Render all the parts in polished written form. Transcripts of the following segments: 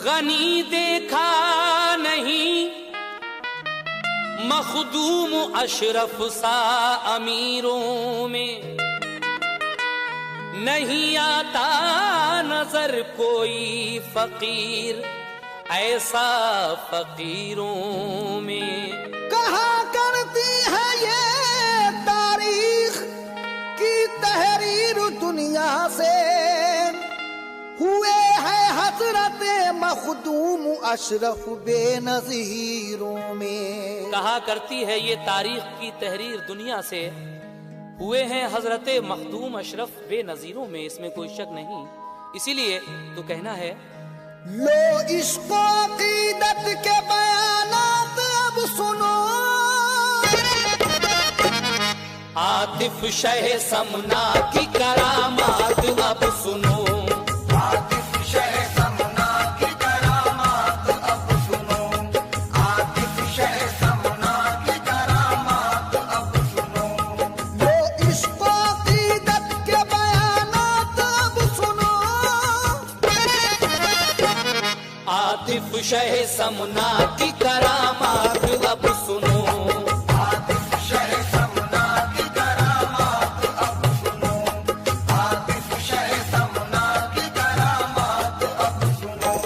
गनी देखा नहीं मखदूम अशरफ सा अमीरों में, नहीं आता नजर कोई फकीर ऐसा फकीरों में। कहा करती है ये तारीख की तहरीर दुनिया से, हुए है हजरत मखदूम अशरफ बेनज़ीरों में। कहा करती है ये तारीख की तहरीर दुनिया से, हुए हैं हजरत मखदूम अशरफ बेनज़ीरों में, इसमें कोई शक नहीं। इसीलिए तो कहना है, लो इश्क़ो अक़ीदत के बयानात अब सुनो, आतिफ शह समना की करामात अब सुनो, आतिफ शह समना की करामात अब सुनो, आतिफ शह समना की करामात अब सुनो। लो इश्क़ो अक़ीदत के बयानात अब सुनो, आतिफ शह समना की करामात अब सुनो, आतिफ शह समना की करामात अब सुनो, आतिफ शह समना की करामात अब सुनो।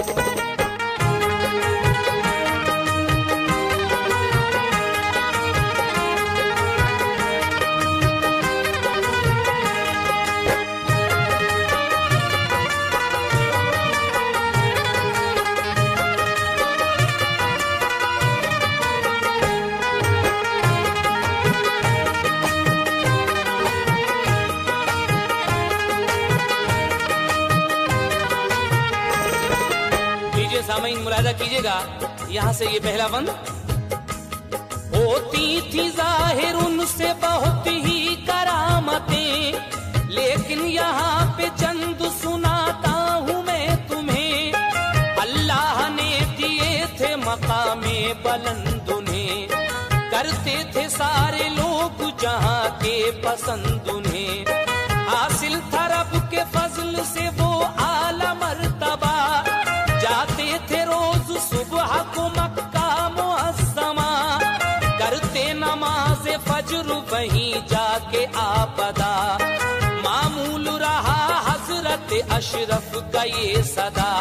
लीजिए सामईन मुलाहिजा कीजिएगा, यहाँ से ये पहला बंद। होती थी जाहिर उनसे बहुत ही करामतें, लेकिन यहाँ पे चंद सुनाता हूँ मैं तुम्हें। अल्लाह ने दिए थे मकामे बुलंद उन्हें, करते थे सारे लोग जहाँ के पसंद उन्हें। हासिल था रब के फजल से वो आला मर्तबा, जाते थे रोज सुबह को मक्का मुअज़्ज़मा, करते नमाज फज्र वहीं जाके आपदा। मामूल रहा हजरत अशरफ का ये सदा,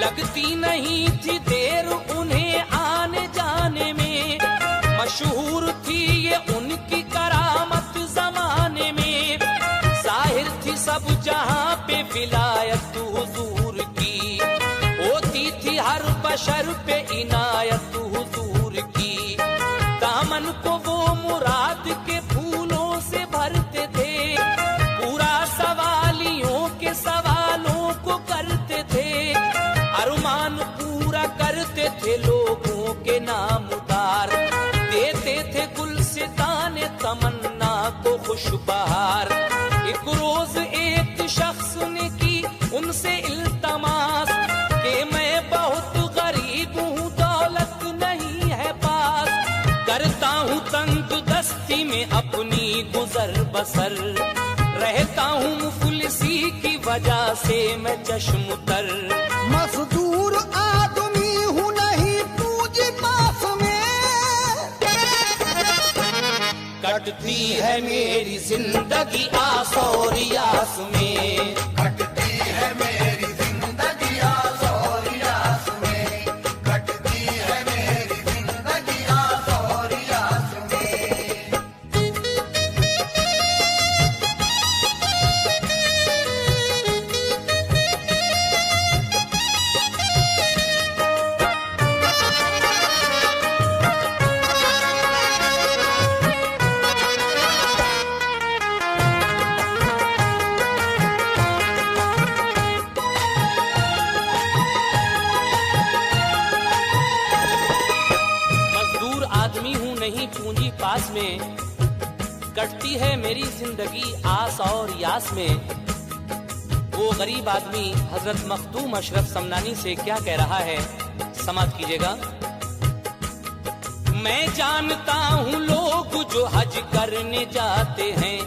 लगती नहीं थी देर उन्हें आने जाने में। मशहूर थी ये उनकी करामत जमाने में, जाहिर थी सब जहां पे विलायत हुजूर की, होती थी हर बशर पे इनायत हुजूर की। दामन को वो मुराद के फूलों से भरते थे, पूरा सवालियों के सवालों को करते थे। अरमान पूरा करते थे लोगों के नाम उतार, देते थे गुलसिताने तमन्ना को खुशबहार। एक रोज एक शख्स ने की उनसे इल्तमास, कि मैं बहुत गरीब हूँ दौलत नहीं है पास, करता हूँ तंग दस्ती में अपनी गुजर बसर, रहता हूँ मुफलिसी की वजह से मैं चश्मतर। मजदूर आदमी हूँ नहीं पूंजी पास में, कटती है मेरी जिंदगी आस और यास में, कटती है मेरी जिंदगी आस और यास में, कटती है मेरी जिंदगी आस और यास में। पूंजी पास में, कटती है मेरी जिंदगी आस और यास में। वो गरीब आदमी हजरत मखदूम अशरफ समनानी से क्या कह रहा है, समाप्त कीजिएगा। मैं जानता हूँ लोग जो हज करने जाते हैं,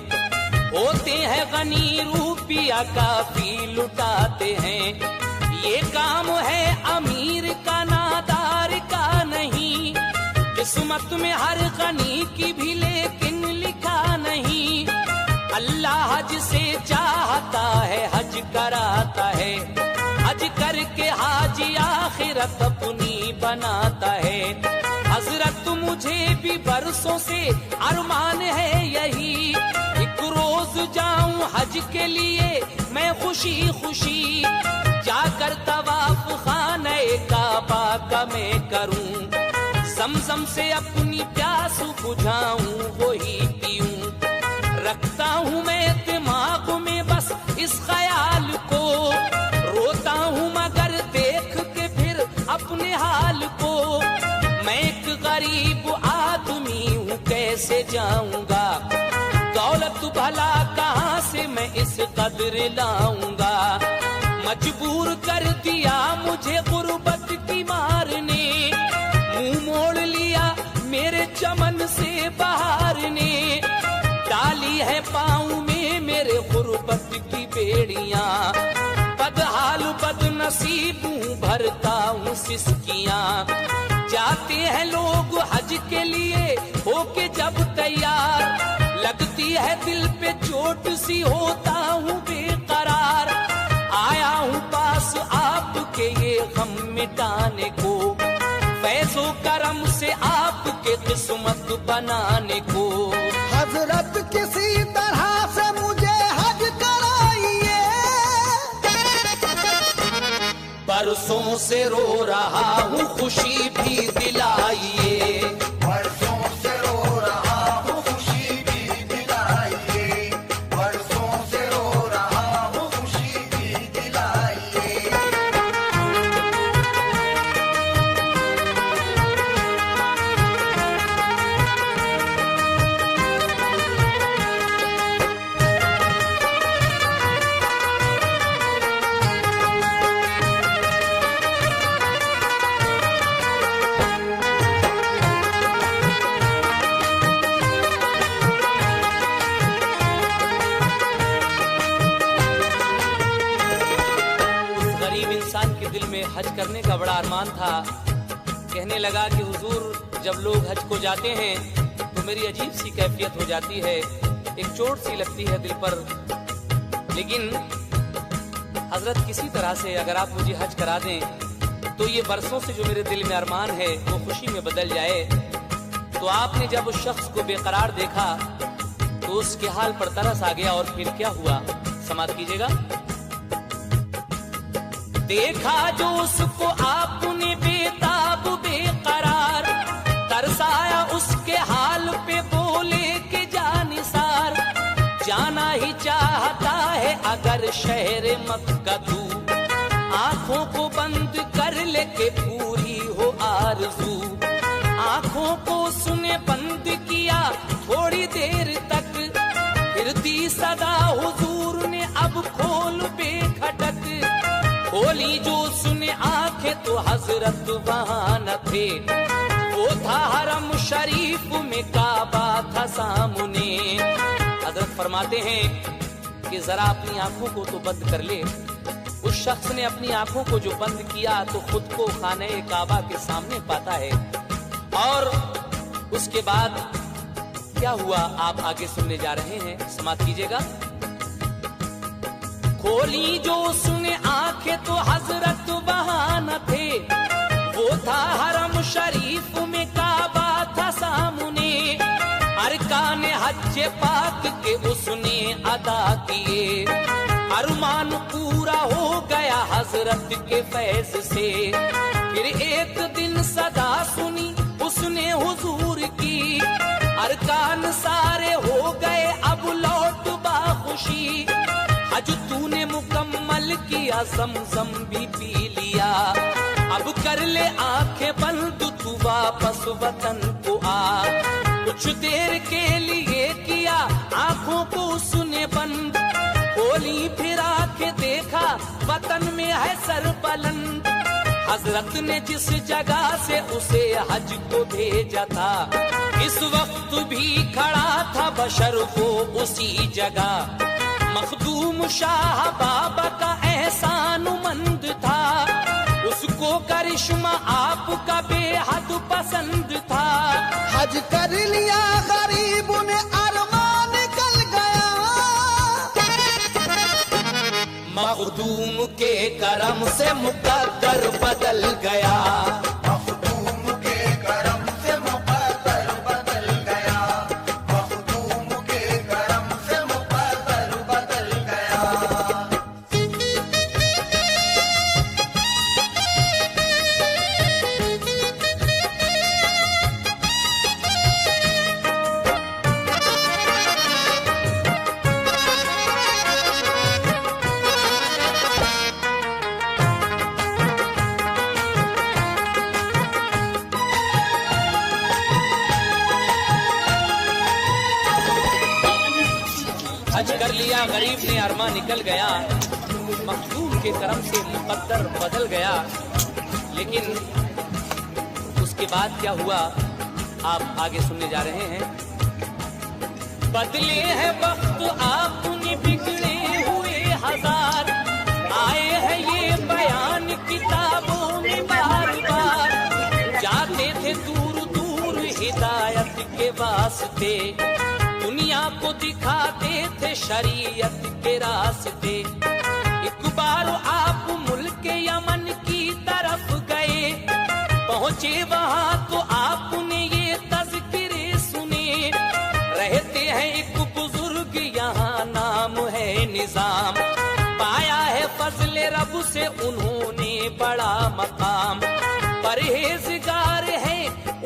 होते हैं गनी रूपिया काफी लुटाते हैं। ये काम है अमीर का नादार का नहीं, किस्मत में हर गनी की भी लेकिन लिखा नहीं। अल्लाह जिसे चाहता है हज कराता है, हज करके हाजी आखिरत अपनी बनाता है। हजरत मुझे भी बरसों से अरमान है यही, एक रोज जाऊं हज के लिए मैं खुशी खुशी, जाकर तवाफ खाने काबा का मैं करूं, समसम से अपनी प्यास बुझाऊं वही पीऊं। रखता हूं मैं दिमाग में बस इस ख्याल को, रोता हूं मगर देख के फिर अपने हाल को। मैं एक गरीब आदमी हूं कैसे जाऊंगा, दौलत भला कहां से मैं इस कदर लाऊंगा। मजबूर कर दिया मुझे गुर्बत की मार ने, मुंह मोड़ लिया मेरे चमन से बहार ने। डाली है पाँव में मेरे गुर्बत की बेड़ियां, बदहाल बदनसीब हूँ भरता हूँ सिसकियां। जाते हैं लोग हज के लिए होके जब तैयार, लगती है दिल पे चोट सी होता हूँ बेकरार। आया हूँ पास आपके ये गम मिटाने को, फैज़ो करम से आपके किस्मत बनाने को। हजरत किसी तरह से मुझे हज कराइए, बरसों से रो रहा हूँ खुशी भी दिलाइए। बरसों से रो रहा हूँ खुशी भी दिलाइए, बरसों से रो रहा हूँ खुशी भी दिलाइए। हज करने का बड़ा अरमान था। कहने लगा कि हुजूर जब लोग हज को जाते हैं तो मेरी अजीब सी कैफियत हो जाती है, एक चोट सी लगती है दिल पर। लेकिन हजरत किसी तरह से अगर आप मुझे हज करा दें तो ये बरसों से जो मेरे दिल में अरमान है वो खुशी में बदल जाए। तो आपने जब उस शख्स को बेकरार देखा तो उसके हाल पर तरस आ गया और फिर क्या हुआ समाप्त कीजिएगा। देखा जो उसको आपने बेताब बेकरार, तरसाया उसके हाल पे बोले के जानिसार। जाना ही चाहता है अगर शहर मक्का तू, आंखों को बंद कर ले के पूरी हो आरज़ू। आंखों को सुने बंद किया थोड़ी देर तक, फिर दी सदा हुजूर ने अब खोल बेखटक। खोली जो सुने आंखें तो हजरत वहां न थे, वो था हरम शरीफ में काबा था सामने। हजरत फरमाते हैं कि जरा अपनी आंखों को तो बंद कर ले। उस शख्स ने अपनी आंखों को जो बंद किया तो खुद को खाने काबा के सामने पाता है। और उसके बाद क्या हुआ आप आगे सुनने जा रहे हैं, समाप्त कीजिएगा। खोली जो सुने आंखें तो हजरत वहां न थे, वो था हरम शरीफ में काबा था सामने। अरकान हज पाक के उसने अदा किए, अरमान पूरा हो गया हजरत के फैज से। फिर एक दिन सदा सुनी उसने हुजूर की, अरकान सारे हो गए अब लौट बाखुशी। हज तूने मुकम्मल किया ज़मज़म भी पी लिया, अब कर ले आंखें बंद तू वापस वतन को आ। कुछ देर के लिए किया आंखों को उसने बंद, खोली फिर आंखें देखा वतन में है सरबलंद। हजरत ने जिस जगह से उसे हज को भेजा था, इस वक्त भी खड़ा था बशर वो उसी जगह। मखदूम शाह बाबा का एहसानमंद था, उसको करिश्मा आपका बेहद पसंद था। हज कर लिया गरीब ने अरमान निकल गया, मखदूम के करम से मुकद्दर बदल गया। मखदूम के करम से मुकद्दर बदल गया, मखदूम के करम से मुकद्दर बदल गया। हज कर लिया गरीब ने अरमा निकल गया, मखदूम के करम से मुकद्दर बदल गया। लेकिन उसके बाद क्या हुआ आप आगे सुनने जा रहे हैं। बदले हैं वक्त आपने बिगड़े हुए हजार, आए हैं ये बयान किताबों में बार बार। जाते थे दूर दूर हिदायत के वास्ते, दुनिया को दिखाते थे शरीयत के रास्ते। एक बार आप मुल्क यमन की तरफ गए, पहुंचे वहां तो आपने ये तज़किरे सुने। रहते हैं एक बुजुर्ग यहाँ नाम है निजाम, पाया है फजले रब से उन्होंने बड़ा मकाम। परहेजगार है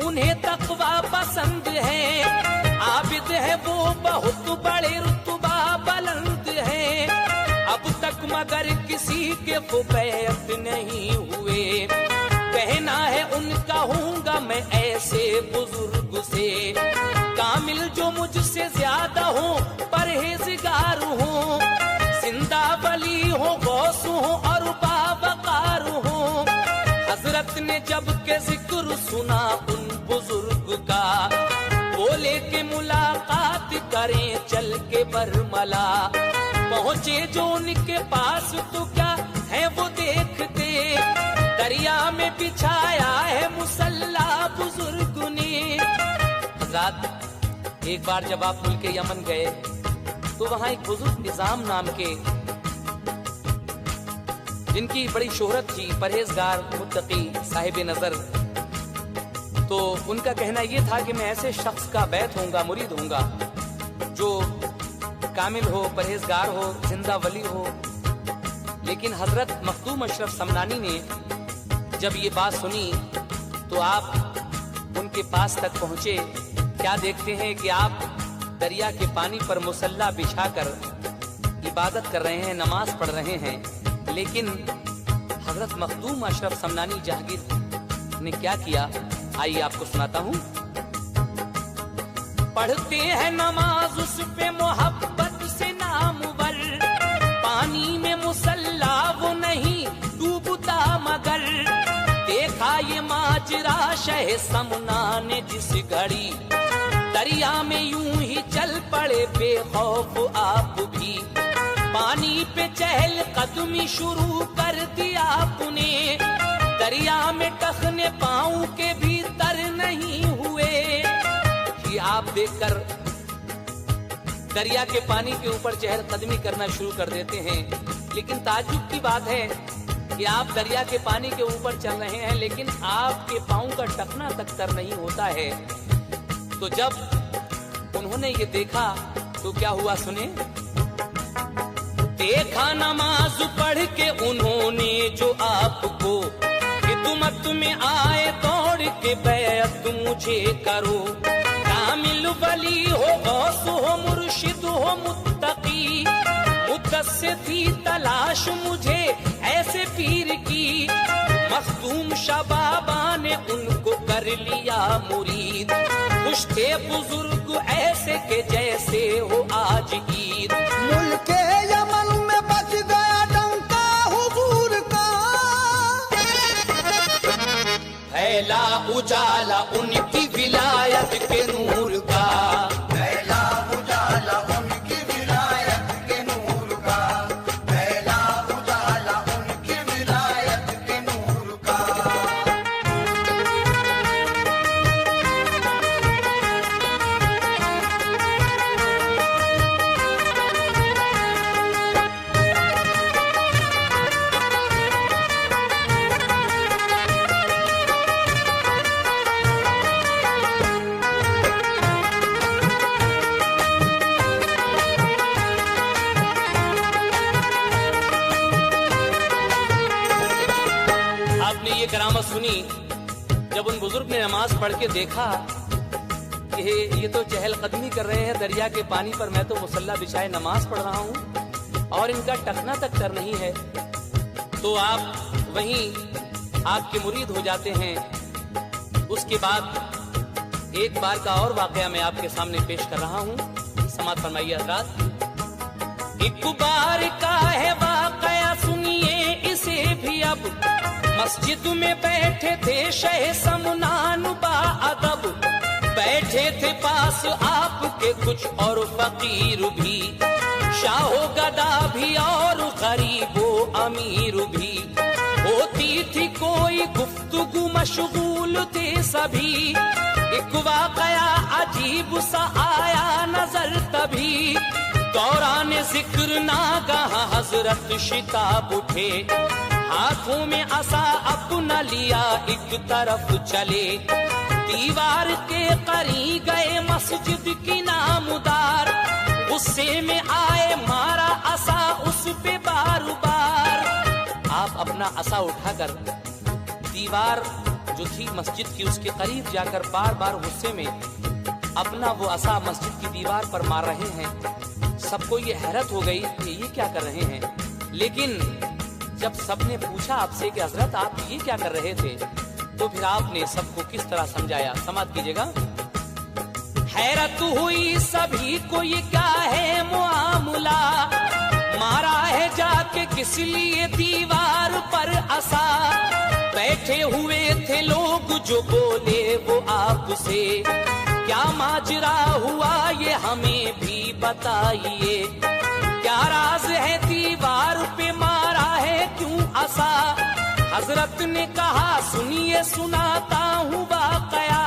उन्हें तकवा पसंद है, आबिद है वो बहुत बड़े रुतबा बुलंद है। अब तक मगर किसी के वो बैत नहीं हुए, कहना है उनका हूँगा मैं ऐसे बुजुर्ग से। कामिल जो मुझसे ज्यादा हो, परहेजगार हो, जिंदा वली हो, गौस हो और बावकार हो। हजरत ने जब के जिक्र सुना उन बुजुर्ग का, बोले के मुलाकात करें चल के बरमला। पहुंचे जो उनके पास तो क्या है वो देखते, दरिया में बिछाया है मुसल्ला बुजुर्ग ने। हज़रत एक बार जब आप मुल्क यमन गए तो वहां एक बुजुर्ग निजाम नाम के, जिनकी बड़ी शोहरत थी, परहेजगार मुत्तकी साहिब नजर, तो उनका कहना यह था कि मैं ऐसे शख्स का बैत होऊंगा, मुरीद होऊंगा जो कामिल हो, परहेजगार हो, जिंदा वली हो। लेकिन हजरत मखदूम अशरफ समनानी ने जब ये बात सुनी तो आप उनके पास तक पहुंचे। क्या देखते हैं कि आप दरिया के पानी पर मुसल्ला बिछाकर इबादत कर रहे हैं, नमाज पढ़ रहे हैं। लेकिन हजरत मखदूम अशरफ समनानी जहांगीर ने क्या किया, आइए आपको सुनाता हूँ। पढ़ते हैं नमाज उस पे मोहब्बत से नामवर, पानी में मुसल्ला वो नहीं डूबता मगर। देखा ये माजरा शह समना ने जिस घड़ी, दरिया में यूं ही चल पड़े बेखौफ आप भी। पानी पे चहल कदमी शुरू कर दिया आपने, दरिया में टखने पाँव के भीतर नहीं हुए। कि आप देखकर दरिया के पानी के ऊपर चहल कदमी करना शुरू कर देते हैं। लेकिन ताज्जुब की बात है कि आप दरिया के पानी के ऊपर चल रहे हैं, लेकिन आपके पाँव का टखना तक तर नहीं होता है। तो जब उन्होंने ये देखा तो क्या हुआ सुने। देखा नमाज पढ़ के उन्होंने जो आपको, खिदमत में आए दौड़ के बैत मुझे करो। कामिल वली हो, गौस हो, मुर्शिद हो, मुत्तकी, मुद्दस्से थी तलाश मुझे ऐसे पीर की। मखदूम शबाबा ने उनको कर लिया मुरीद, खुश थे बुजुर्ग ऐसे के जैसे हो आज ईद। मुल्क यमन में बच गया डंका हुजूर का, फैला उजाला उनकी विलायत के नूर का। फैला उजाला उनकी विलायत के नूर नमाज पढ़ के देखा कि ये तो चहलकदमी कर रहे हैं दरिया के पानी पर, मैं तो मुसल्ला बिछाए नमाज पढ़ रहा हूँ और इनका टकना तक कर नहीं है, तो आप वहीं आपके मुरीद हो जाते हैं। उसके बाद एक बार का और वाकया मैं आपके सामने पेश कर रहा हूँ, समाअत फरमाइए हज़रात। एक बार का है वाकया, सुनिए इसे भी अब। मस्जिद में बैठे थे शह समनान बाअदब, बैठे थे पास आपके कुछ और फकीर भी, शाहो गदा भी और गरीबो अमीर भी। होती थी कोई गुफ्तगू मशगूल थे सभी, एक वाकया अजीब सा आया नजर तभी। दौरान जिक्र नागाह हजरत शिताब उठे, हाथों में असा अपना लिया एक तरफ चले। दीवार के करीब गए मस्जिद की नामदार, गुस्से में आए मारा असा उस पे बार बार। आप अपना असा उठाकर दीवार जो थी मस्जिद की उसके करीब जाकर बार बार गुस्से में अपना वो असा मस्जिद की दीवार पर मार रहे हैं। सबको ये हैरत हो गई कि ये क्या कर रहे हैं, लेकिन जब सबने पूछा आपसे कि हजरत आप ये क्या कर रहे थे, तो फिर आपने सबको किस तरह समझाया, समाअत कीजिएगा। हैरत हुई सभी को ये क्या है मुआमला, मारा है जाके किस लिए दीवार पर असा। बैठे हुए थे लोग जो बोले वो आपसे, क्या माजरा हुआ ये हमें भी बताइए। क्या राज है दीवार पे मारा है क्यों असा। हजरत ने कहा सुनिए सुनाता हूँ वाकया,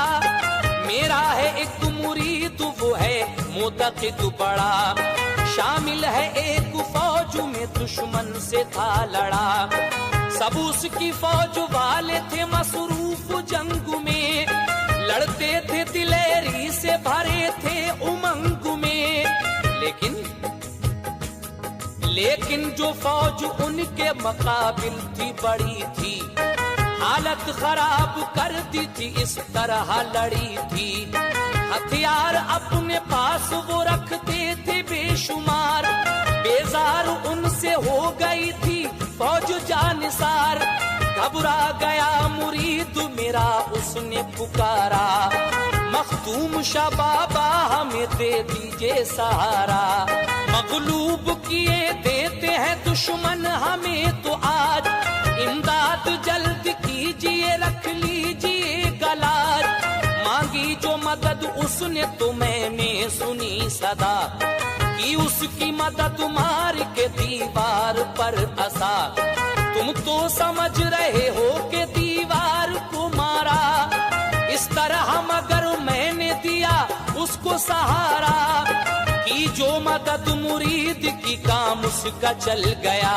मेरा है एक मुरीद वो है मुतक़िद बड़ा, शामिल है एक फौज में दुश्मन से था लड़ा। सब उसकी फौज वाले थे मसरूफ जंग में, लड़ते थे दिलेरी से भरे थे उमंग में। लेकिन जो फौज उनके मुकाबिल थी बड़ी थी, हालत खराब कर दी थी इस तरह लड़ी थी। हथियार अपने पास वो रखते थे बेशुमार, बेजार उनसे हो गई थी फौज जानिसार। घबरा गया मुरीद मेरा उसने पुकारा, मखदूम शाह बाबा हमें दे दीजिए सहारा। मगलूब किए देते हैं दुश्मन हमें तो आज, इमदाद जल्द कीजिए रख लीजिए गलाज। मांगी जो मदद उसने तो मैंने सुनी सदा, कि उसकी मदद मार के दीवार पर असा। तुम तो समझ रहे हो कि दीवार को मारा, इस तरह मगर मैंने दिया उसको सहारा। की जो मदद मुरीद की काम उसका चल गया,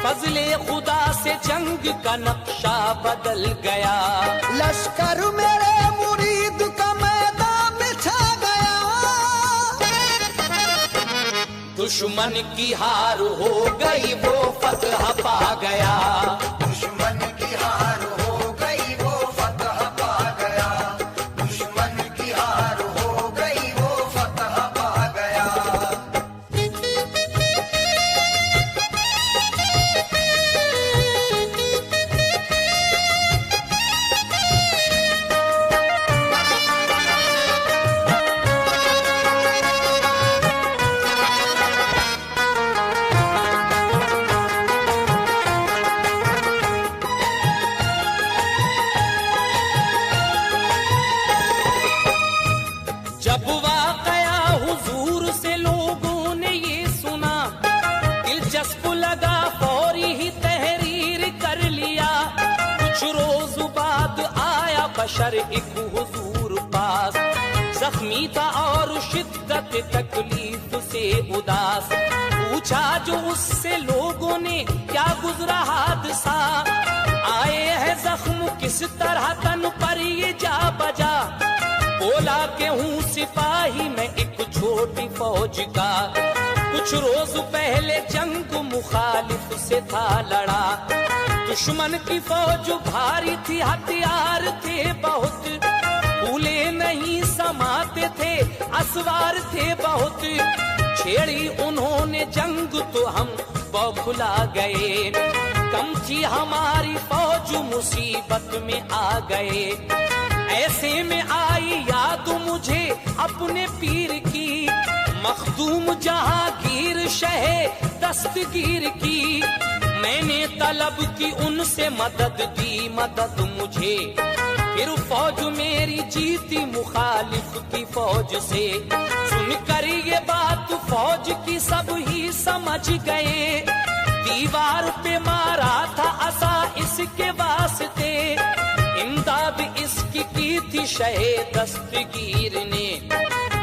फजले खुदा से जंग का नक्शा बदल गया। लश्कर मेरे मुरीद का मैदान में छा गया, दुश्मन की हार हो गई वो फतह पा गया। दुश्मन की हार हो गई वो फतह पा गया, दुश्मन की हार हो गई वो फतह पा गया। जब वाकया हुजूर से लोगों ने ये सुना, दिलचस्प लगा फौरी ही तहरीर कर लिया। कुछ रोज बाद आया बशर एक हुजूर पास, जख्मी था और शिद्दत तकलीफ से उदास। पूछा जो उससे लोगों ने क्या गुजरा हादसा, आए हैं जख्म किस तरह तन पर ये जा बजा। बोला के हूँ सिपाही मैं एक छोटी फौज का, कुछ रोज पहले जंग मुखालिफ से था लड़ा। दुश्मन की फौज भारी थी, हथियार थे बहुत, फूले नहीं समाते थे, असवार थे बहुत। छेड़ी उन्होंने जंग तो हम बौखला गए, कम थी हमारी फौज मुसीबत में आ गए। ऐसे में आई याद मुझे अपने पीर की, मखदूम जहांगीर शहे दस्तगीर की। मैंने तलब की उनसे मदद दी मदद मुझे, फिर फौज मेरी जीती मुखालिफ की फौज से। सुनकर ये बात फौज की सब ही समझ गए, दीवार पे मारा था असा इसके वास्ते, इमदाद इसकी की थी शहे दस्तगीर ने।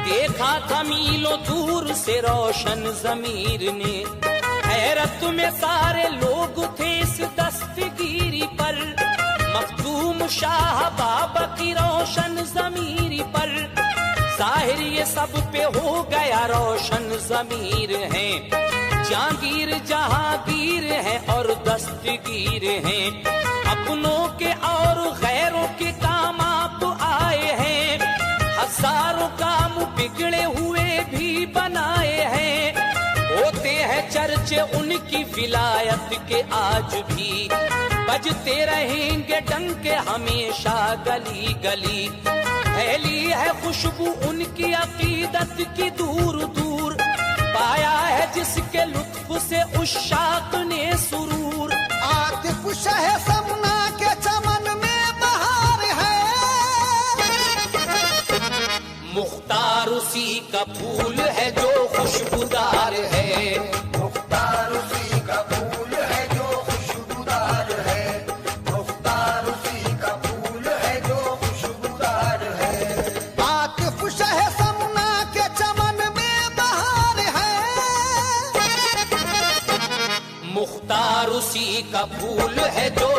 देखा था मीलों दूर से रोशन ज़मीर ने, हैरत में सारे लोग थे इस दस्तगीरी पर, मखदूम शाह बाबा की रोशन ज़मीर पर। जाहिर ये सब पे हो गया रोशन ज़मीर है, जहांगीर जहांगीर है और दस्तगीर हैं। अपनों के और गैरों के काम आप आए हैं, हजारों काम बिगड़े हुए भी बनाए हैं। होते हैं चर्चे उनकी विलायत के आज भी, बजते रहेंगे डंके हमेशा गली गली। फैली है खुशबू उनकी अकीदत की दूर दूर, पाया है जिसके लुत्फ से उशाक ने सुरूर। आतिफ शह समना के चमन में बहार है, मुख्तार उसी का फूल है जो खुशबूदार है। मुख्तार उसी का फूल है जो खुशबूदार है, मुख्तार उसी का फूल है जो खुशबूदार है। आतिफ शह समना के चमन में बहार है, मुख्तार उसी का फूल है जो